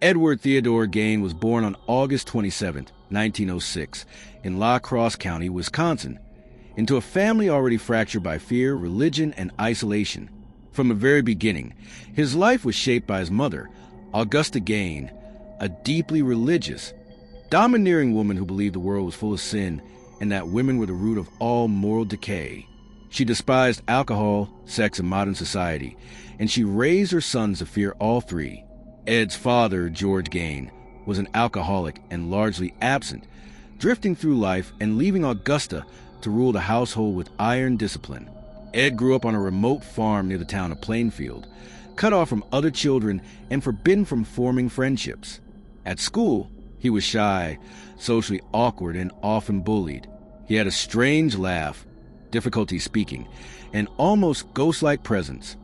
Edward Theodore Gein was born on August 27, 1906, in Crosse County, Wisconsin, into a family already fractured by fear, religion, and isolation. From the very beginning, his life was shaped by his mother, Augusta Gein, a deeply religious, domineering woman who believed the world was full of sin and that women were the root of all moral decay. She despised alcohol, sex, and modern society, and she raised her sons to fear all three. Ed's father, George Gein, was an alcoholic and largely absent, drifting through life and leaving Augusta to rule the household with iron discipline. Ed grew up on a remote farm near the town of Plainfield, cut off from other children and forbidden from forming friendships. At school, he was shy, socially awkward, and often bullied. He had a strange laugh, difficulty speaking, and almost ghost-like presence.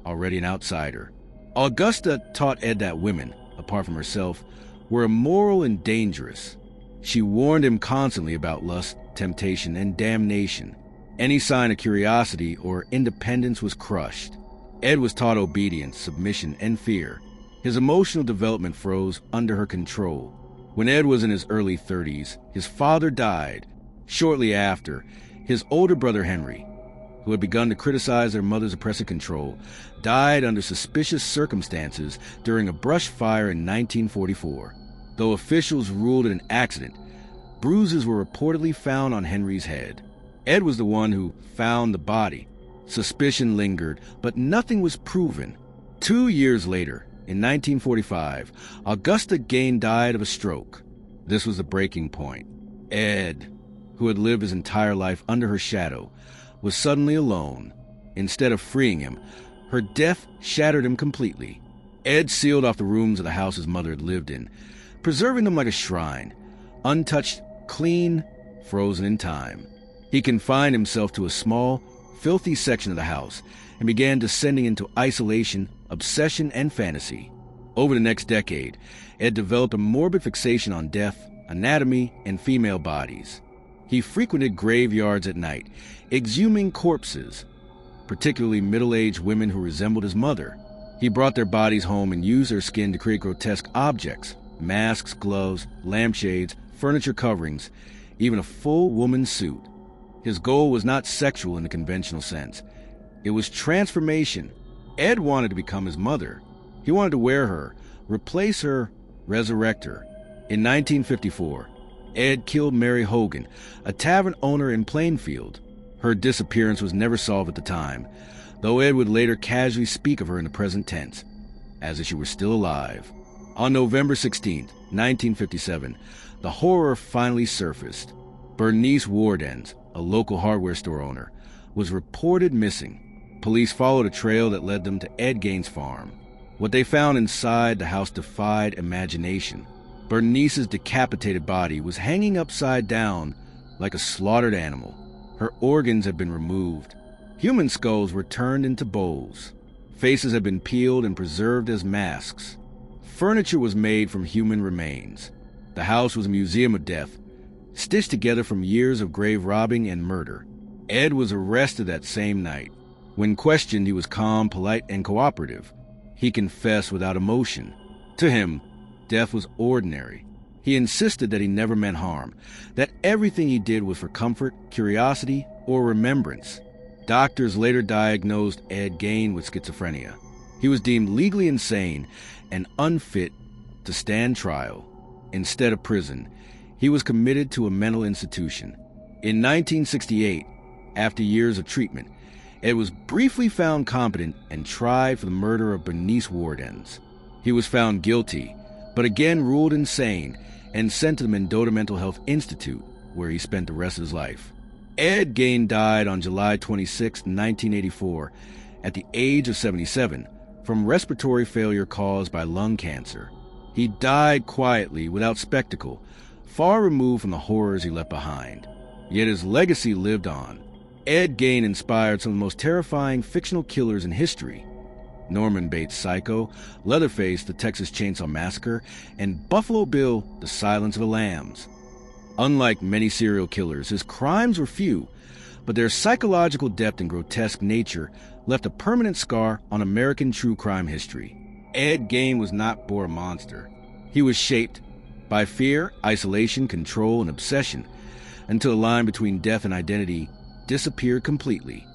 Already an outsider, Augusta taught Ed that women, apart from herself, were immoral and dangerous. She warned him constantly about lust, temptation, and damnation. Any sign of curiosity or independence was crushed. Ed was taught obedience, submission, and fear. His emotional development froze under her control. When Ed was in his early 30s, his father died. Shortly after, his older brother Henry, who had begun to criticize their mother's oppressive control, died under suspicious circumstances during a brush fire in 1944. Though officials ruled it an accident, bruises were reportedly found on Henry's head. Ed was the one who found the body. Suspicion lingered, but nothing was proven. 2 years later, in 1945, Augusta Gein died of a stroke. This was the breaking point. Ed, who had lived his entire life under her shadow, was suddenly alone. Instead of freeing him, her death shattered him completely. Ed sealed off the rooms of the house his mother had lived in, preserving them like a shrine, untouched, clean, frozen in time. He confined himself to a small, filthy section of the house and began descending into isolation, obsession, and fantasy. Over the next decade, Ed developed a morbid fixation on death, anatomy, and female bodies. He frequented graveyards at night, exhuming corpses, particularly middle-aged women who resembled his mother. He brought their bodies home and used their skin to create grotesque objects, masks, gloves, lampshades, furniture coverings, even a full woman's suit. His goal was not sexual in the conventional sense. It was transformation. Ed wanted to become his mother. He wanted to wear her, replace her, resurrect her. In 1954, Ed killed Mary Hogan, a tavern owner in Plainfield. Her disappearance was never solved at the time, though Ed would later casually speak of her in the present tense, as if she were still alive. On November 16, 1957, the horror finally surfaced. Bernice Wardens, a local hardware store owner, was reported missing. Police followed a trail that led them to Ed Gein's farm. What they found inside the house defied imagination. Bernice's decapitated body was hanging upside down like a slaughtered animal. Her organs had been removed. Human skulls were turned into bowls. Faces had been peeled and preserved as masks. Furniture was made from human remains. The house was a museum of death, stitched together from years of grave robbing and murder. Ed was arrested that same night. When questioned, he was calm, polite, and cooperative. He confessed without emotion. To him, death was ordinary. He insisted that he never meant harm, that everything he did was for comfort, curiosity, or remembrance. Doctors later diagnosed Ed Gein with schizophrenia. He was deemed legally insane and unfit to stand trial. Instead of prison, he was committed to a mental institution. In 1968, after years of treatment, Ed was briefly found competent and tried for the murder of Bernice Wardens. He was found guilty, but again ruled insane and sent to the Mendota Mental Health Institute, where he spent the rest of his life. Ed Gein died on July 26, 1984, at the age of 77, from respiratory failure caused by lung cancer. He died quietly, without spectacle, far removed from the horrors he left behind. Yet his legacy lived on. Ed Gein inspired some of the most terrifying fictional killers in history. Norman Bates' Psycho, Leatherface, the Texas Chainsaw Massacre, and Buffalo Bill, the Silence of the Lambs. Unlike many serial killers, his crimes were few, but their psychological depth and grotesque nature left a permanent scar on American true crime history. Ed Gein was not born a monster. He was shaped by fear, isolation, control, and obsession until the line between death and identity disappeared completely.